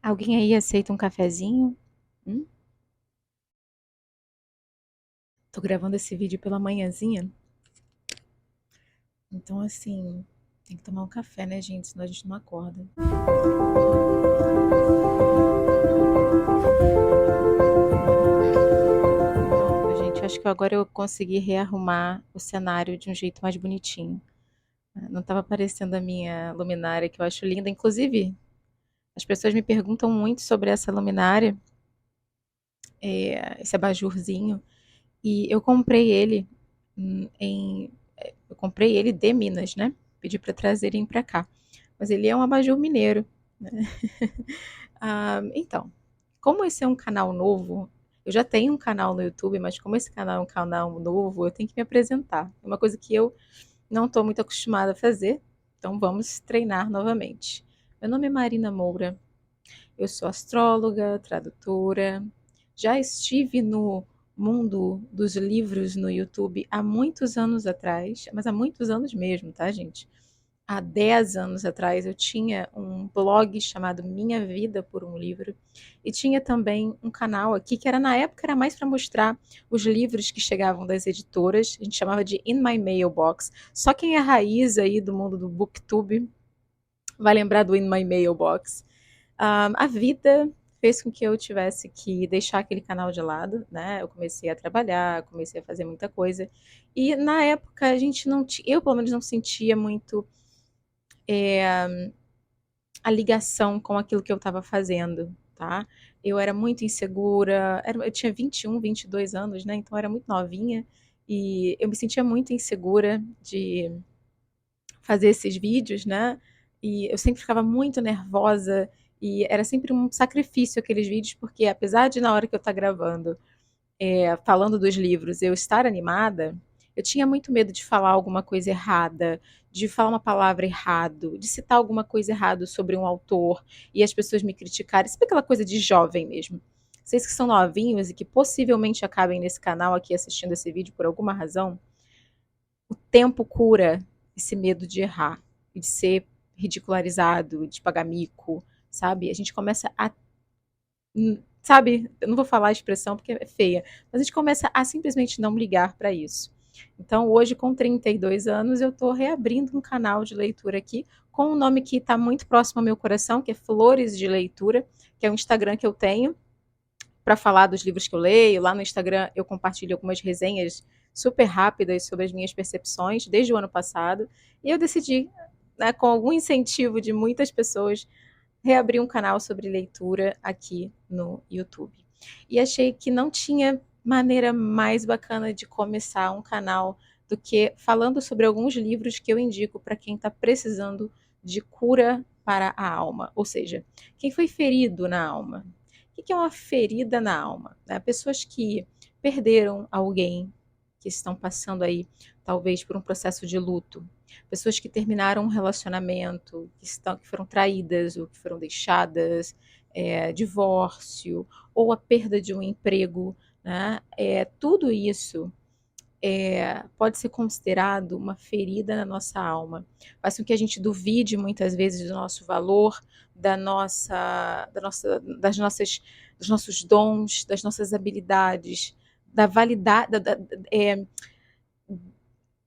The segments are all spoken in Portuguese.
Alguém aí aceita um cafezinho? Hum? Tô gravando esse vídeo pela manhãzinha, então assim, tem que tomar um café, né, gente? Senão a gente não acorda. Pronto, gente, acho que agora eu consegui rearrumar o cenário de um jeito mais bonitinho. Não estava aparecendo a minha luminária, que eu acho linda. Inclusive, as pessoas me perguntam muito sobre essa luminária, esse abajurzinho, e eu comprei ele eu comprei ele de Minas, né? Pedi para trazerem para cá. Mas ele é um abajur mineiro, né? Então, como esse é um canal novo, eu já tenho um canal no YouTube, mas como esse canal é um canal novo, eu tenho que me apresentar. É uma coisa que eu não estou muito acostumada a fazer, então vamos treinar novamente. Meu nome é Marina Moura, eu sou astróloga, tradutora, já estive no mundo dos livros no YouTube há muitos anos atrás, mas há muitos anos mesmo, tá, gente? Há 10 anos atrás eu tinha um blog chamado Minha Vida por um Livro e tinha também um canal aqui que era na época era mais para mostrar os livros que chegavam das editoras, a gente chamava de In My Mailbox. Só quem é raiz aí do mundo do booktube vai lembrar do In My Mailbox. A vida fez com que eu tivesse que deixar aquele canal de lado, né? Eu comecei a trabalhar, comecei a fazer muita coisa e na época a gente não, eu pelo menos não sentia muito a ligação com aquilo que eu estava fazendo, tá? Eu era muito insegura, eu tinha 21, 22 anos, né? Então eu era muito novinha e eu me sentia muito insegura de fazer esses vídeos, né? E eu sempre ficava muito nervosa e era sempre um sacrifício aqueles vídeos, porque apesar de na hora que eu estar gravando falando dos livros, eu estar animada, eu tinha muito medo de falar alguma coisa errada, de falar uma palavra errado, de citar alguma coisa errada sobre um autor e as pessoas me criticarem. Sabe aquela coisa de jovem mesmo? Vocês que são novinhos e que possivelmente acabem nesse canal aqui assistindo esse vídeo por alguma razão, o tempo cura esse medo de errar e de ser ridicularizado, de pagar mico, sabe? A gente começa a sabe, eu não vou falar a expressão porque é feia, mas a gente começa a simplesmente não ligar para isso. Então, hoje, com 32 anos, eu estou reabrindo um canal de leitura aqui, com um nome que está muito próximo ao meu coração, que é Flores de Leitura, que é um Instagram que eu tenho para falar dos livros que eu leio. Lá no Instagram eu compartilho algumas resenhas super rápidas sobre as minhas percepções desde o ano passado. E eu decidi, né, com algum incentivo de muitas pessoas, reabri um canal sobre leitura aqui no YouTube. E achei que não tinha maneira mais bacana de começar um canal do que falando sobre alguns livros que eu indico para quem está precisando de cura para a alma, ou seja, quem foi ferido na alma. O que é uma ferida na alma? Pessoas que perderam alguém, que estão passando aí talvez por um processo de luto, pessoas que terminaram um relacionamento, que foram traídas ou que foram deixadas, divórcio ou a perda de um emprego, né? Tudo isso pode ser considerado uma ferida na nossa alma. Faz com que a gente duvide muitas vezes do nosso valor, dos nossos dons, das nossas habilidades, da validade,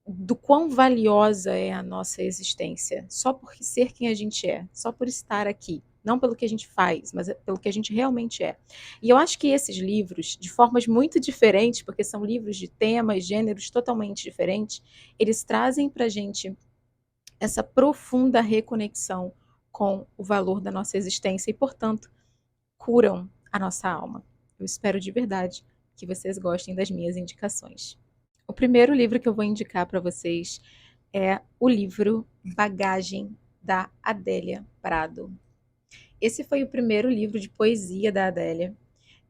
do quão valiosa é a nossa existência, só por ser quem a gente é, só por estar aqui. Não pelo que a gente faz, mas pelo que a gente realmente é. E eu acho que esses livros, de formas muito diferentes, porque são livros de temas, gêneros totalmente diferentes, eles trazem para a gente essa profunda reconexão com o valor da nossa existência e, portanto, curam a nossa alma. Eu espero de verdade que vocês gostem das minhas indicações. O primeiro livro que eu vou indicar para vocês é o livro Bagagem, da Adélia Prado. Esse foi o primeiro livro de poesia da Adélia.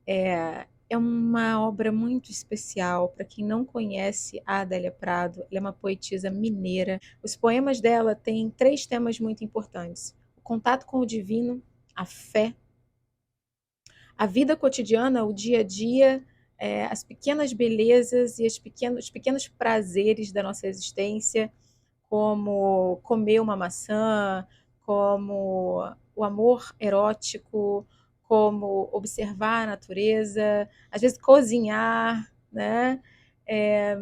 É uma obra muito especial para quem não conhece a Adélia Prado. Ela é uma poetisa mineira. Os poemas dela têm 3 temas muito importantes: o contato com o divino, a fé, a vida cotidiana, o dia a dia, as pequenas belezas e os pequenos prazeres da nossa existência, como comer uma maçã, como o amor erótico, como observar a natureza, às vezes cozinhar, né? É,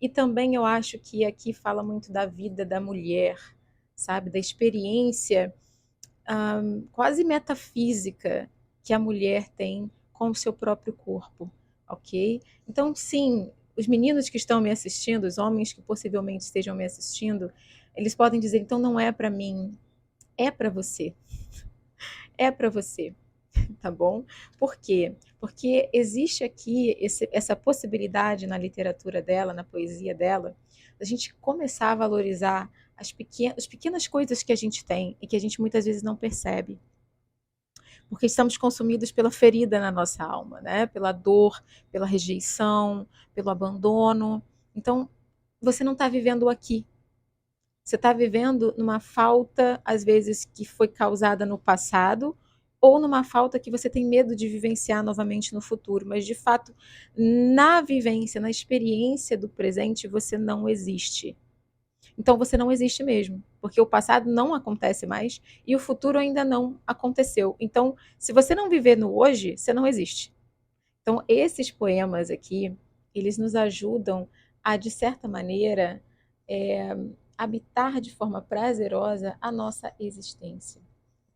e também eu acho que aqui fala muito da vida da mulher, sabe? Da experiência quase metafísica que a mulher tem com o seu próprio corpo, ok? Então, sim, os meninos que estão me assistindo, os homens que possivelmente estejam me assistindo, eles podem dizer, então não é para mim, é para você, é para você, tá bom? Por quê? Porque existe aqui essa possibilidade na literatura dela, na poesia dela, a gente começar a valorizar as pequenas coisas que a gente tem e que a gente muitas vezes não percebe, porque estamos consumidos pela ferida na nossa alma, né? Pela dor, pela rejeição, pelo abandono. Então, você não está vivendo aqui. Você está vivendo numa falta, às vezes, que foi causada no passado, ou numa falta que você tem medo de vivenciar novamente no futuro. Mas, de fato, na vivência, na experiência do presente, você não existe. Então você não existe mesmo, porque o passado não acontece mais e o futuro ainda não aconteceu. Então, se você não viver no hoje, você não existe. Então, esses poemas aqui, eles nos ajudam a, de certa maneira, é, habitar de forma prazerosa a nossa existência.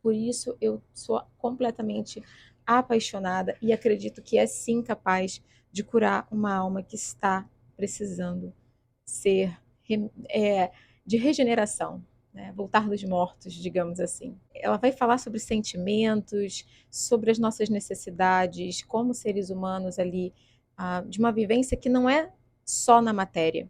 Por isso, eu sou completamente apaixonada e acredito que é sim capaz de curar uma alma que está precisando ser é, de regeneração, né? Voltar dos mortos, digamos assim. Ela vai falar sobre sentimentos, sobre as nossas necessidades, como seres humanos ali, de uma vivência que não é só na matéria.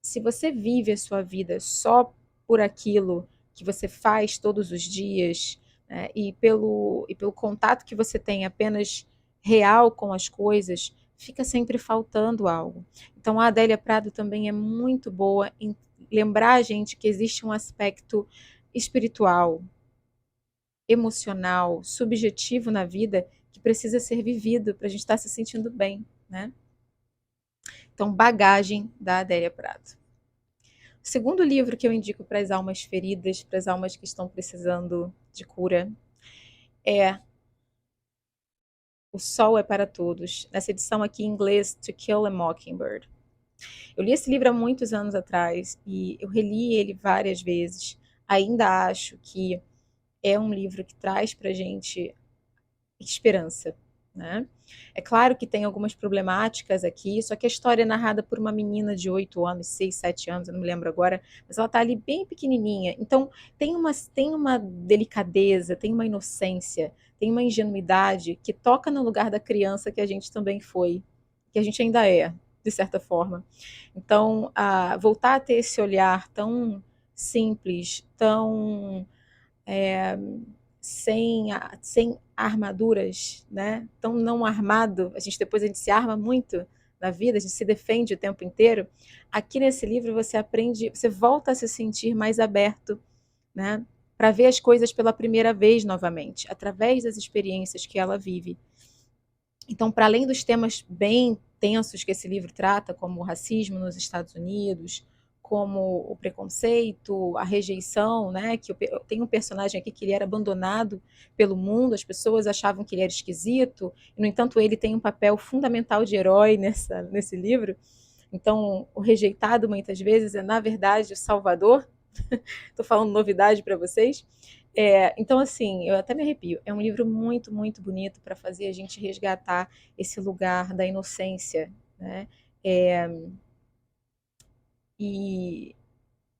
Se você vive a sua vida só por aquilo que você faz todos os dias, né, e pelo contato que você tem apenas real com as coisas, fica sempre faltando algo. Então a Adélia Prado também é muito boa em lembrar a gente que existe um aspecto espiritual, emocional, subjetivo na vida que precisa ser vivido para a gente estar se sentindo bem, né? Então, Bagagem, da Adélia Prado. O segundo livro que eu indico para as almas feridas, para as almas que estão precisando de cura, é O Sol é para Todos, nessa edição aqui em inglês, To Kill a Mockingbird. Eu li esse livro há muitos anos atrás e eu reli ele várias vezes. Ainda acho que é um livro que traz para a gente esperança, né? É claro que tem algumas problemáticas aqui, só que a história é narrada por uma menina de 8 anos, 6, 7 anos, eu não me lembro agora, mas ela está ali bem pequenininha. Então tem uma delicadeza, tem uma inocência, tem uma ingenuidade que toca no lugar da criança que a gente também foi, que a gente ainda é, de certa forma. Então, voltar a ter esse olhar tão simples, tão sem armaduras, né? Tão não armado, depois a gente se arma muito na vida, a gente se defende o tempo inteiro. Aqui nesse livro você aprende, você volta a se sentir mais aberto, né? Para ver as coisas pela primeira vez novamente, através das experiências que ela vive. Então, para além dos temas bem tensos que esse livro trata, como o racismo nos Estados Unidos, como o preconceito, a rejeição, né? Que tem um personagem aqui que ele era abandonado pelo mundo, as pessoas achavam que ele era esquisito, e, no entanto, ele tem um papel fundamental de herói nesse livro. Então, o rejeitado muitas vezes é, na verdade, o salvador. Estou falando novidade para vocês. Então, assim, eu até me arrepio. É um livro muito, muito bonito para fazer a gente resgatar esse lugar da inocência, né? É, e,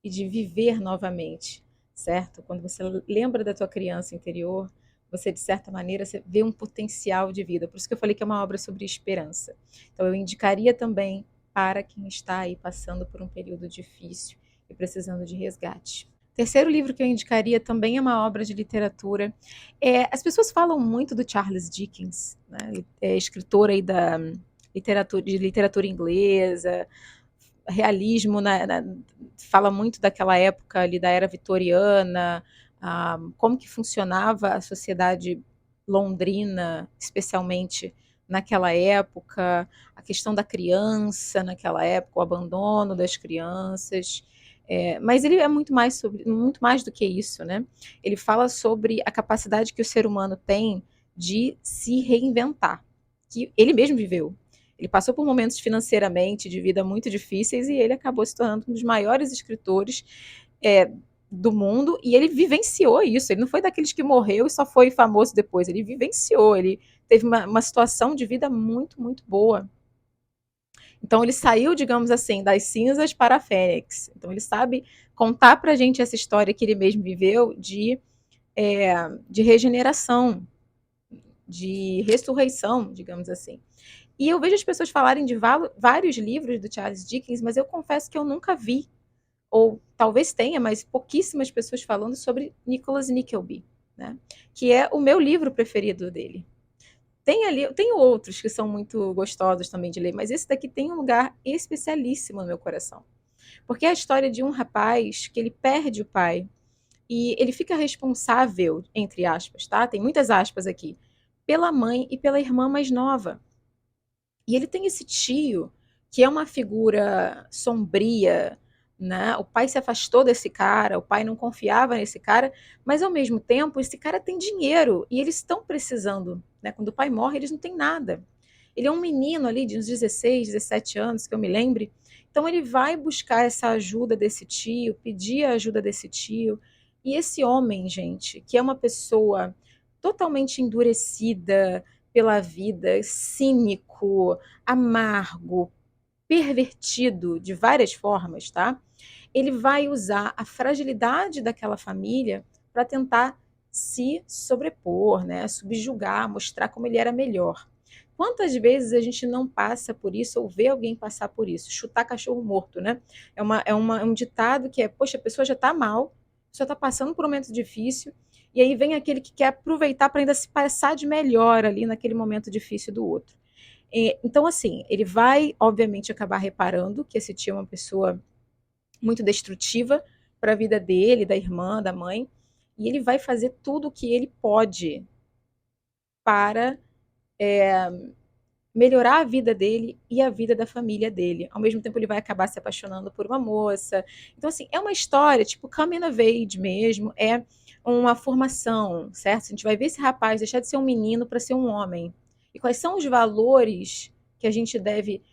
e de viver novamente, certo? Quando você lembra da tua criança interior, você, de certa maneira, você vê um potencial de vida. Por isso que eu falei que é uma obra sobre esperança. Então, eu indicaria também para quem está aí passando por um período difícil e precisando de resgate. Terceiro livro que eu indicaria também é uma obra de literatura. As pessoas falam muito do Charles Dickens, né? Escritor aí de literatura inglesa, realismo, fala muito daquela época ali da era vitoriana, como que funcionava a sociedade londrina, especialmente naquela época, a questão da criança naquela época, o abandono das crianças. Mas ele é muito mais do que isso, né? Ele fala sobre a capacidade que o ser humano tem de se reinventar, que ele mesmo viveu. Ele passou por momentos financeiramente de vida muito difíceis e ele acabou se tornando um dos maiores escritores é, do mundo, e ele vivenciou isso. Ele não foi daqueles que morreu e só foi famoso depois. Ele vivenciou, ele teve uma situação de vida muito, muito boa. Então ele saiu, digamos assim, das cinzas para a fênix. Então ele sabe contar para a gente essa história que ele mesmo viveu de regeneração, de ressurreição, digamos assim. E eu vejo as pessoas falarem de vários livros do Charles Dickens, mas eu confesso que eu nunca vi, ou talvez tenha, mas pouquíssimas pessoas falando sobre Nicholas Nickleby, né? Que é o meu livro preferido dele. Tem outros que são muito gostosos também de ler, mas esse daqui tem um lugar especialíssimo no meu coração. Porque é a história de um rapaz que ele perde o pai e ele fica responsável, entre aspas, tá? Tem muitas aspas aqui, pela mãe e pela irmã mais nova. E ele tem esse tio que é uma figura sombria, né? O pai se afastou desse cara, o pai não confiava nesse cara, mas ao mesmo tempo esse cara tem dinheiro e eles estão precisando, né? Quando o pai morre, eles não têm nada. Ele é um menino ali de uns 16, 17 anos, que eu me lembre. Então ele vai buscar essa ajuda desse tio, pedir a ajuda desse tio. E esse homem, gente, que é uma pessoa totalmente endurecida pela vida, cínico, amargo, pervertido de várias formas, tá? Ele vai usar a fragilidade daquela família para tentar se sobrepor, né? Subjugar, mostrar como ele era melhor. Quantas vezes a gente não passa por isso ou vê alguém passar por isso? Chutar cachorro morto, né? É um ditado que é, poxa, a pessoa já está mal, a pessoa está passando por um momento difícil, e aí vem aquele que quer aproveitar para ainda se passar de melhor ali naquele momento difícil do outro. Então, assim, ele vai, obviamente, acabar reparando que esse tio é uma pessoa muito destrutiva para a vida dele, da irmã, da mãe, e ele vai fazer tudo o que ele pode para melhorar a vida dele e a vida da família dele. Ao mesmo tempo, ele vai acabar se apaixonando por uma moça. Então, assim, é uma história, tipo, coming of age mesmo, é uma formação, certo? A gente vai ver esse rapaz deixar de ser um menino para ser um homem. E quais são os valores que a gente deve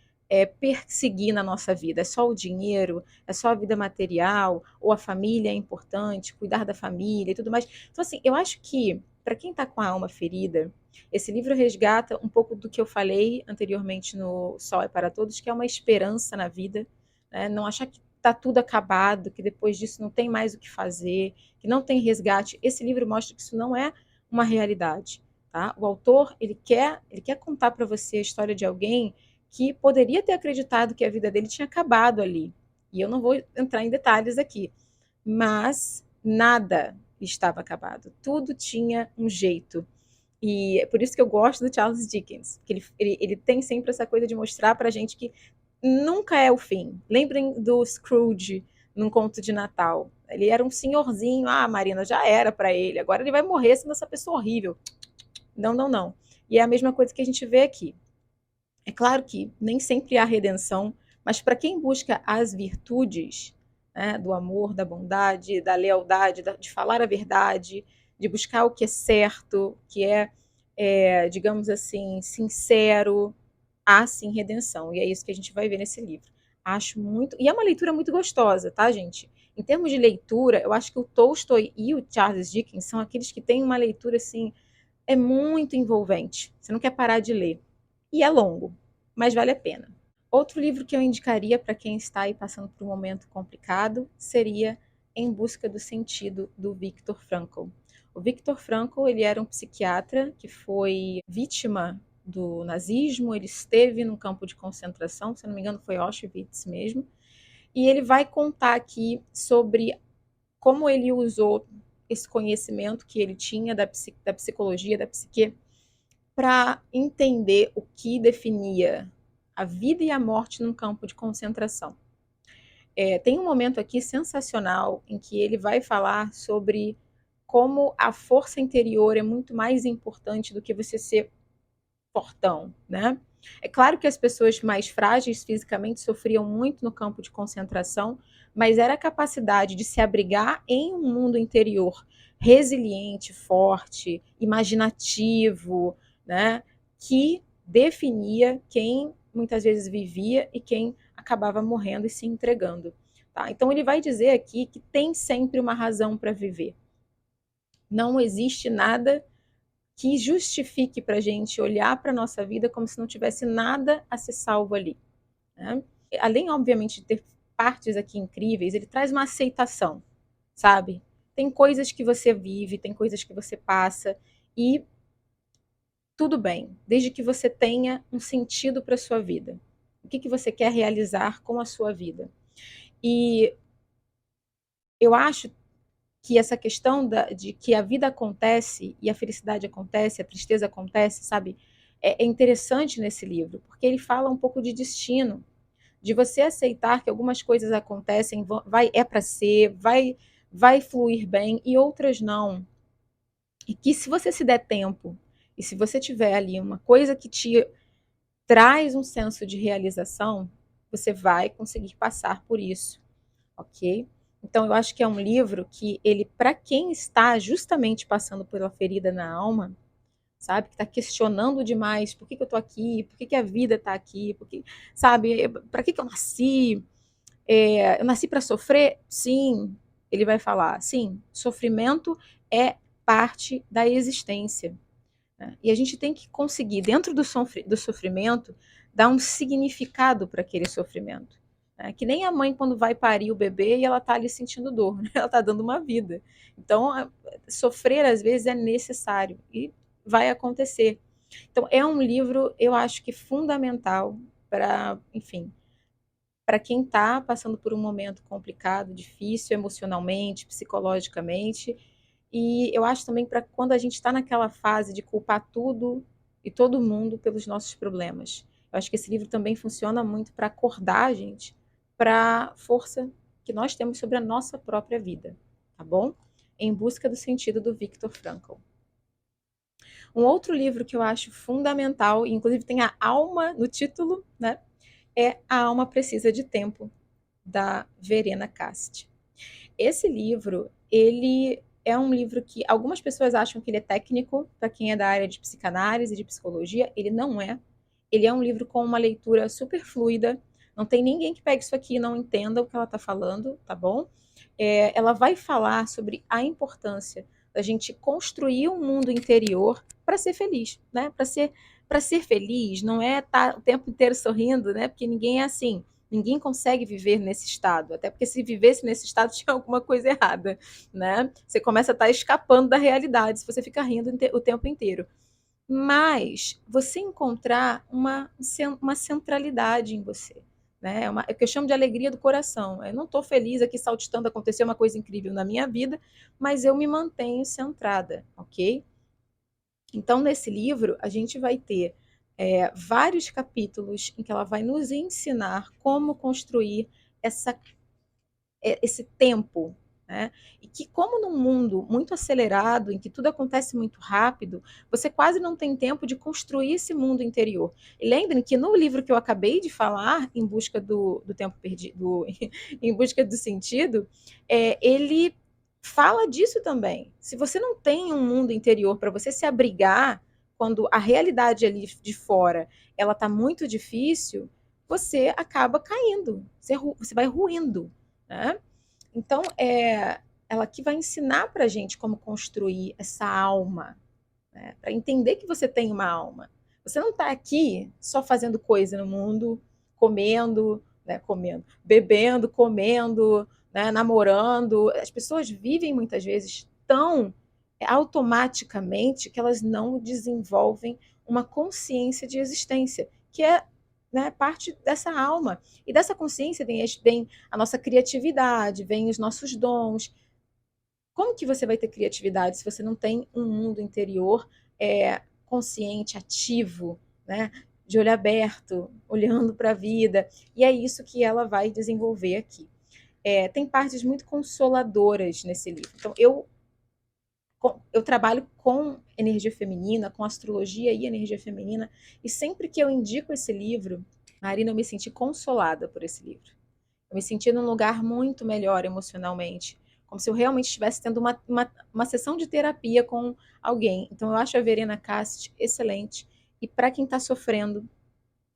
perseguir na nossa vida? É só o dinheiro? É só a vida material? Ou a família é importante? Cuidar da família e tudo mais? Então, assim, eu acho que, para quem está com a alma ferida, esse livro resgata um pouco do que eu falei anteriormente no Sol é para Todos, que é uma esperança na vida, né? Não achar que está tudo acabado, que depois disso não tem mais o que fazer, que não tem resgate. Esse livro mostra que isso não é uma realidade, tá? O autor, ele quer contar para você a história de alguém que poderia ter acreditado que a vida dele tinha acabado ali. E eu não vou entrar em detalhes aqui, mas nada estava acabado. Tudo tinha um jeito. E é por isso que eu gosto do Charles Dickens, que ele tem sempre essa coisa de mostrar pra gente que nunca é o fim. Lembrem do Scrooge num conto de Natal. Ele era um senhorzinho, Marina, já era para ele, agora ele vai morrer sendo essa pessoa horrível. Não, não, não. E é a mesma coisa que a gente vê aqui. É claro que nem sempre há redenção, mas para quem busca as virtudes, né, do amor, da bondade, da lealdade, de falar a verdade, de buscar o que é certo, que digamos assim, sincero, há sim redenção. E é isso que a gente vai ver nesse livro. Acho muito. E é uma leitura muito gostosa, tá, gente? Em termos de leitura, eu acho que o Tolstói e o Charles Dickens são aqueles que têm uma leitura assim, é muito envolvente. Você não quer parar de ler. E é longo, mas vale a pena. Outro livro que eu indicaria para quem está aí passando por um momento complicado seria Em Busca do Sentido, do Viktor Frankl. O Viktor Frankl, ele era um psiquiatra que foi vítima do nazismo, ele esteve num campo de concentração, se não me engano foi Auschwitz mesmo, e ele vai contar aqui sobre como ele usou esse conhecimento que ele tinha da psicologia, da psique, para entender o que definia a vida e a morte num campo de concentração. Tem um momento aqui sensacional em que ele vai falar sobre como a força interior é muito mais importante do que você ser fortão, né? É claro que as pessoas mais frágeis fisicamente sofriam muito no campo de concentração, mas era a capacidade de se abrigar em um mundo interior resiliente, forte, imaginativo, né? Que definia quem muitas vezes vivia e quem acabava morrendo e se entregando. Tá? Então ele vai dizer aqui que tem sempre uma razão para viver. Não existe nada que justifique para a gente olhar para a nossa vida como se não tivesse nada a ser salvo ali. Né? Além, obviamente, de ter partes aqui incríveis, ele traz uma aceitação, sabe? Tem coisas que você vive, tem coisas que você passa, e tudo bem, desde que você tenha um sentido para a sua vida. O que, que você quer realizar com a sua vida? E eu acho que essa questão de que a vida acontece e a felicidade acontece, a tristeza acontece, sabe? É interessante nesse livro, porque ele fala um pouco de destino, de você aceitar que algumas coisas acontecem, é para ser, vai fluir bem e outras não. E que se você se der tempo e se você tiver ali uma coisa que te traz um senso de realização, você vai conseguir passar por isso, ok? Então eu acho que é um livro que ele, para quem está justamente passando pela ferida na alma, sabe, que está questionando demais, por que, que eu estou aqui, por que, que a vida está aqui, porque, sabe, para que, que eu nasci? Eu nasci para sofrer? Sim, ele vai falar, sim, sofrimento é parte da existência. Né? E a gente tem que conseguir, dentro do sofrimento, dar um significado para aquele sofrimento. Né? Que nem a mãe quando vai parir o bebê e ela está ali sentindo dor, né? Ela está dando uma vida. Então, sofrer às vezes é necessário e vai acontecer. Então, é um livro, eu acho que fundamental para, enfim, para quem está passando por um momento complicado, difícil emocionalmente, psicologicamente, e eu acho também para quando a gente está naquela fase de culpar tudo e todo mundo pelos nossos problemas. Eu acho que esse livro também funciona muito para acordar a gente para a força que nós temos sobre a nossa própria vida, tá bom? Em Busca do Sentido, do Viktor Frankl. Um outro livro que eu acho fundamental, e inclusive tem a alma no título, né? É A Alma Precisa de Tempo, da Verena Cast. Esse livro, ele é um livro que algumas pessoas acham que ele é técnico, para quem é da área de psicanálise e de psicologia, ele não é. Ele é um livro com uma leitura super fluida, não tem ninguém que pegue isso aqui e não entenda o que ela está falando, tá bom? Ela vai falar sobre a importância da gente construir um mundo interior para ser feliz, né? Para ser feliz, não é estar o tempo inteiro sorrindo, né? Porque ninguém é assim. Ninguém consegue viver nesse estado, até porque se vivesse nesse estado tinha alguma coisa errada, né? Você começa a estar escapando da realidade se você fica rindo o tempo inteiro. Mas você encontrar uma centralidade em você, né? É o que eu chamo de alegria do coração. Eu não estou feliz aqui saltitando, aconteceu uma coisa incrível na minha vida, mas eu me mantenho centrada, ok? Então, nesse livro, a gente vai ter vários capítulos em que ela vai nos ensinar como construir esse tempo, né? E que, como num mundo muito acelerado, em que tudo acontece muito rápido, você quase não tem tempo de construir esse mundo interior. E lembrem que no livro que eu acabei de falar, Em Busca do Tempo Perdido, Em Busca do Sentido, ele fala disso também. Se você não tem um mundo interior para você se abrigar quando a realidade ali de fora ela está muito difícil, você acaba caindo, você vai ruindo, né? Então, ela aqui vai ensinar para a gente como construir essa alma, né? Para entender que você tem uma alma. Você não está aqui só fazendo coisa no mundo, comendo, né, bebendo, comendo, né, namorando. As pessoas vivem muitas vezes tão automaticamente que elas não desenvolvem uma consciência de existência, que é, né, parte dessa alma. E dessa consciência vem a nossa criatividade, vem os nossos dons. Como que você vai ter criatividade se você não tem um mundo interior consciente, ativo, né? De olho aberto, olhando para a vida? E é isso que ela vai desenvolver aqui. Tem partes muito consoladoras nesse livro. Então, eu eu trabalho com energia feminina, com astrologia e energia feminina, e sempre que eu indico esse livro, Marina, eu me senti consolada por esse livro. Eu me senti num lugar muito melhor emocionalmente, como se eu realmente estivesse tendo uma sessão de terapia com alguém. Então, eu acho a Verena Cast excelente e, para quem está sofrendo,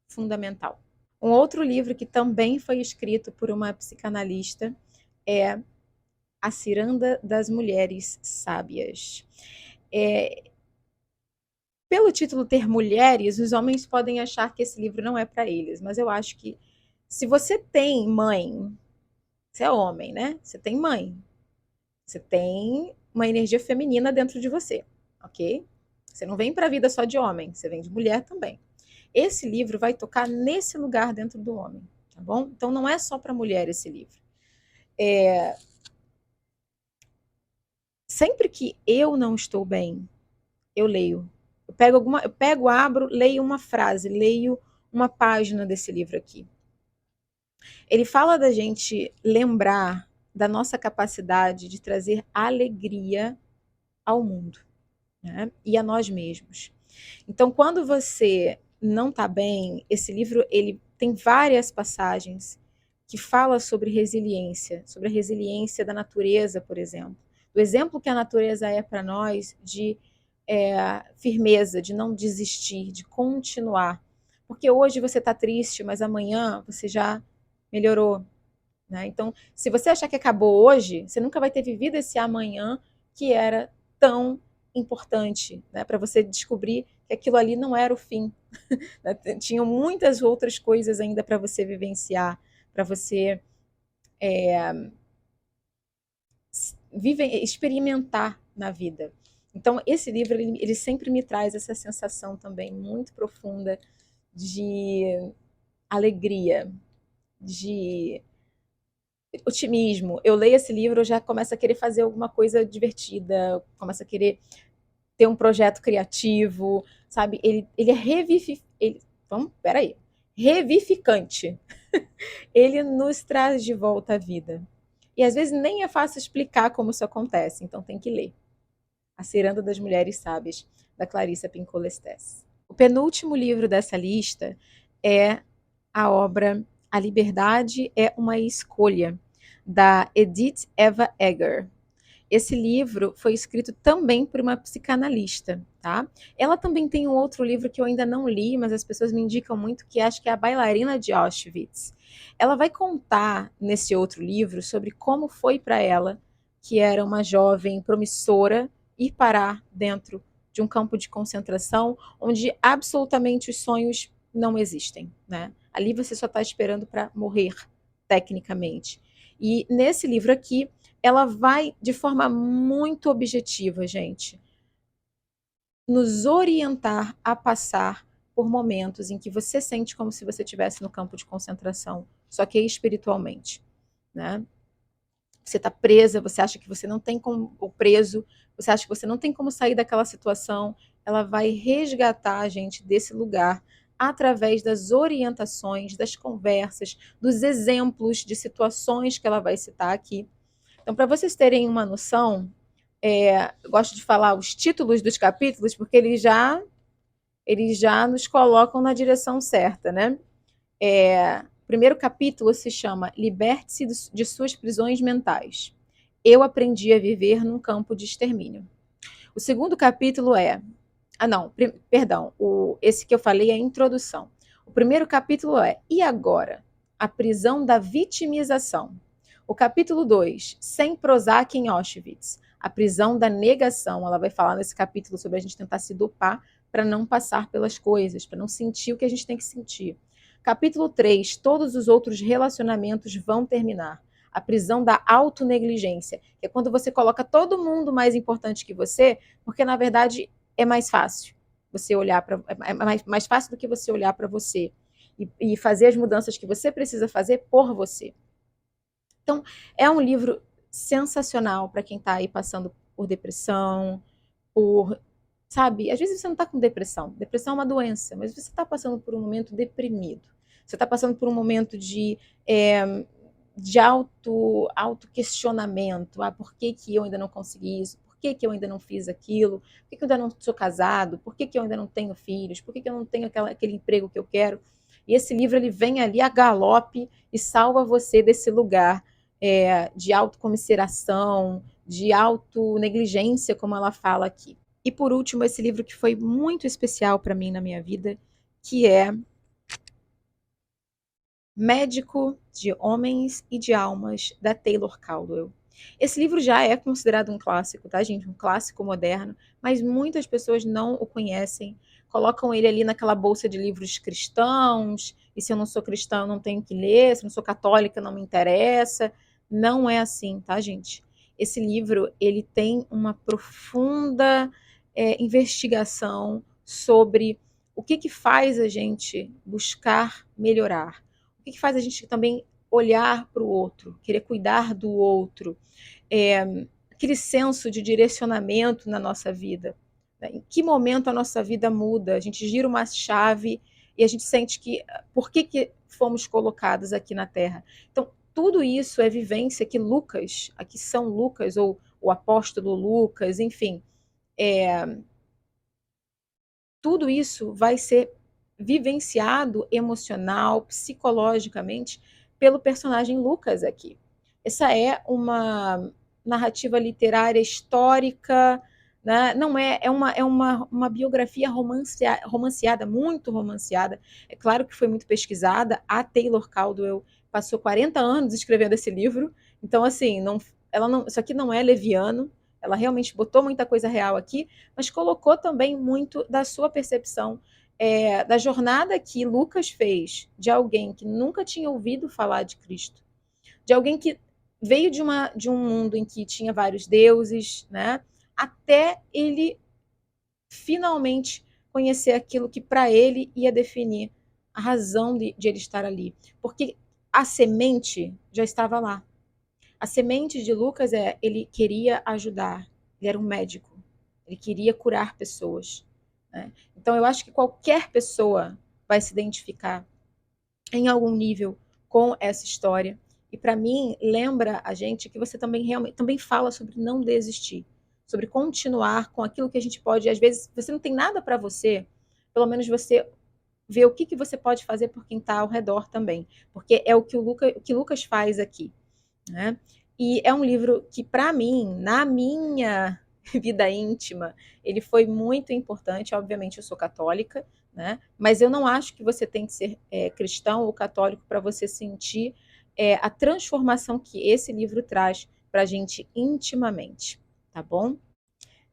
fundamental. Um outro livro que também foi escrito por uma psicanalista é A Ciranda das Mulheres Sábias. Pelo título ter mulheres, os homens podem achar que esse livro não é para eles, mas eu acho que se você tem mãe, você é homem, né? Você tem mãe, você tem uma energia feminina dentro de você, ok? Você não vem para a vida só de homem, você vem de mulher também. Esse livro vai tocar nesse lugar dentro do homem, tá bom? Então não é só para mulher esse livro. Sempre que eu não estou bem, eu leio. Eu pego, abro, leio uma frase, leio uma página desse livro aqui. Ele fala da gente lembrar da nossa capacidade de trazer alegria ao mundo, né? E a nós mesmos. Então, quando você não está bem, esse livro ele tem várias passagens que fala sobre a resiliência da natureza, por exemplo. O exemplo que a natureza é para nós de firmeza, de não desistir, de continuar. Porque hoje você está triste, mas amanhã você já melhorou. Né? Então, se você achar que acabou hoje, você nunca vai ter vivido esse amanhã que era tão importante, né? Para você descobrir que aquilo ali não era o fim. Né? Tinham muitas outras coisas ainda para você vivenciar, para você experimentar na vida. Então, esse livro, ele sempre me traz essa sensação também muito profunda de alegria, de otimismo. Eu leio esse livro, eu já começo a querer fazer alguma coisa divertida, começo a querer ter um projeto criativo, sabe? Ele é revificante. Ele nos traz de volta à vida. E às vezes nem é fácil explicar como isso acontece, então tem que ler. A Ciranda das Mulheres Sábias, da Clarissa Pinkola Estés. O penúltimo livro dessa lista é a obra A Liberdade é uma Escolha, da Edith Eva Eger. Esse livro foi escrito também por uma psicanalista, tá? Ela também tem um outro livro que eu ainda não li, mas as pessoas me indicam muito, que acho que é A Bailarina de Auschwitz. Ela vai contar nesse outro livro sobre como foi para ela, que era uma jovem promissora, ir parar dentro de um campo de concentração onde absolutamente os sonhos não existem, né? Ali você só está esperando para morrer, tecnicamente. E nesse livro aqui, ela vai, de forma muito objetiva, gente, nos orientar a passar por momentos em que você sente como se você estivesse no campo de concentração, só que espiritualmente, né? Você está presa, você acha que você não tem como, ou preso, você acha que você não tem como sair daquela situação. Ela vai resgatar a gente desse lugar através das orientações, das conversas, dos exemplos de situações que ela vai citar aqui. Então, para vocês terem uma noção, eu gosto de falar os títulos dos capítulos, porque eles já nos colocam na direção certa, né? O primeiro capítulo se chama Liberte-se de suas prisões mentais. Eu aprendi a viver num campo de extermínio. O segundo capítulo é. Ah, não, perdão. Esse que eu falei é a introdução. O primeiro capítulo é E agora? A prisão da vitimização. O capítulo 2, Sem Prozac em Auschwitz. A prisão da negação. Ela vai falar nesse capítulo sobre a gente tentar se dopar para não passar pelas coisas, para não sentir o que a gente tem que sentir. Capítulo 3, Todos os outros relacionamentos vão terminar. A prisão da autonegligência, que é quando você coloca todo mundo mais importante que você, porque na verdade é mais fácil você olhar para mais fácil do que você olhar para você e fazer as mudanças que você precisa fazer por você. Então, é um livro sensacional para quem está aí passando por depressão, sabe, às vezes você não está com depressão. Depressão é uma doença, mas você está passando por um momento deprimido. Você está passando por um momento de auto-questionamento. Por que eu ainda não consegui isso? Por que que eu ainda não fiz aquilo? Por que que eu ainda não sou casado? Por que que eu ainda não tenho filhos? Por que que eu não tenho aquele emprego que eu quero? E esse livro ele vem ali a galope e salva você desse lugar de autocomiseração, de autonegligência, como ela fala aqui. E por último, esse livro que foi muito especial para mim na minha vida, que é Médico de Homens e de Almas, da Taylor Caldwell. Esse livro já é considerado um clássico, tá, gente? Um clássico moderno, mas muitas pessoas não o conhecem, colocam ele ali naquela bolsa de livros cristãos, e se eu não sou cristã, eu não tenho que ler, se eu não sou católica, não me interessa. Não é assim, tá, gente? Esse livro, ele tem uma profunda investigação sobre o que faz a gente buscar melhorar, o que faz a gente também olhar para o outro, querer cuidar do outro, aquele senso de direcionamento na nossa vida. Né? Em que momento a nossa vida muda? A gente gira uma chave e a gente sente que por que fomos colocados aqui na Terra? Então, tudo isso é vivência que Lucas, aqui São Lucas, ou o apóstolo Lucas, enfim, tudo isso vai ser vivenciado emocional, psicologicamente, pelo personagem Lucas aqui. Essa é uma narrativa literária histórica, né? Não uma biografia romanceada, muito romanceada. É claro que foi muito pesquisada. A Taylor Caldwell passou 40 anos escrevendo esse livro, então assim, isso aqui não é leviano. Ela realmente botou muita coisa real aqui, mas colocou também muito da sua percepção da jornada que Lucas fez de alguém que nunca tinha ouvido falar de Cristo, de alguém que veio de um mundo em que tinha vários deuses, né? Até ele finalmente conhecer aquilo que para ele ia definir a razão de ele estar ali. Porque a semente já estava lá. A semente de Lucas ele queria ajudar, ele era um médico, ele queria curar pessoas. Né? Então eu acho que qualquer pessoa vai se identificar em algum nível com essa história. E para mim, lembra a gente que você também fala sobre não desistir, sobre continuar com aquilo que a gente pode. Às vezes, você não tem nada para você, pelo menos você vê o que você pode fazer por quem está ao redor também. Porque é o que Lucas faz aqui. Né? E é um livro que, para mim, na minha vida íntima, ele foi muito importante. Obviamente, eu sou católica, né? Mas eu não acho que você tem que ser cristão ou católico para você sentir a transformação que esse livro traz para a gente intimamente, tá bom?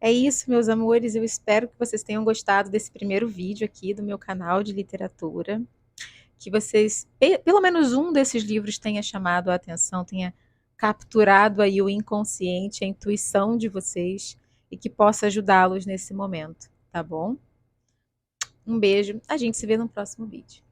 É isso, meus amores. Eu espero que vocês tenham gostado desse primeiro vídeo aqui do meu canal de literatura. Que vocês, pelo menos um desses livros tenha chamado a atenção, tenha capturado aí o inconsciente, a intuição de vocês e que possa ajudá-los nesse momento, tá bom? Um beijo, a gente se vê no próximo vídeo.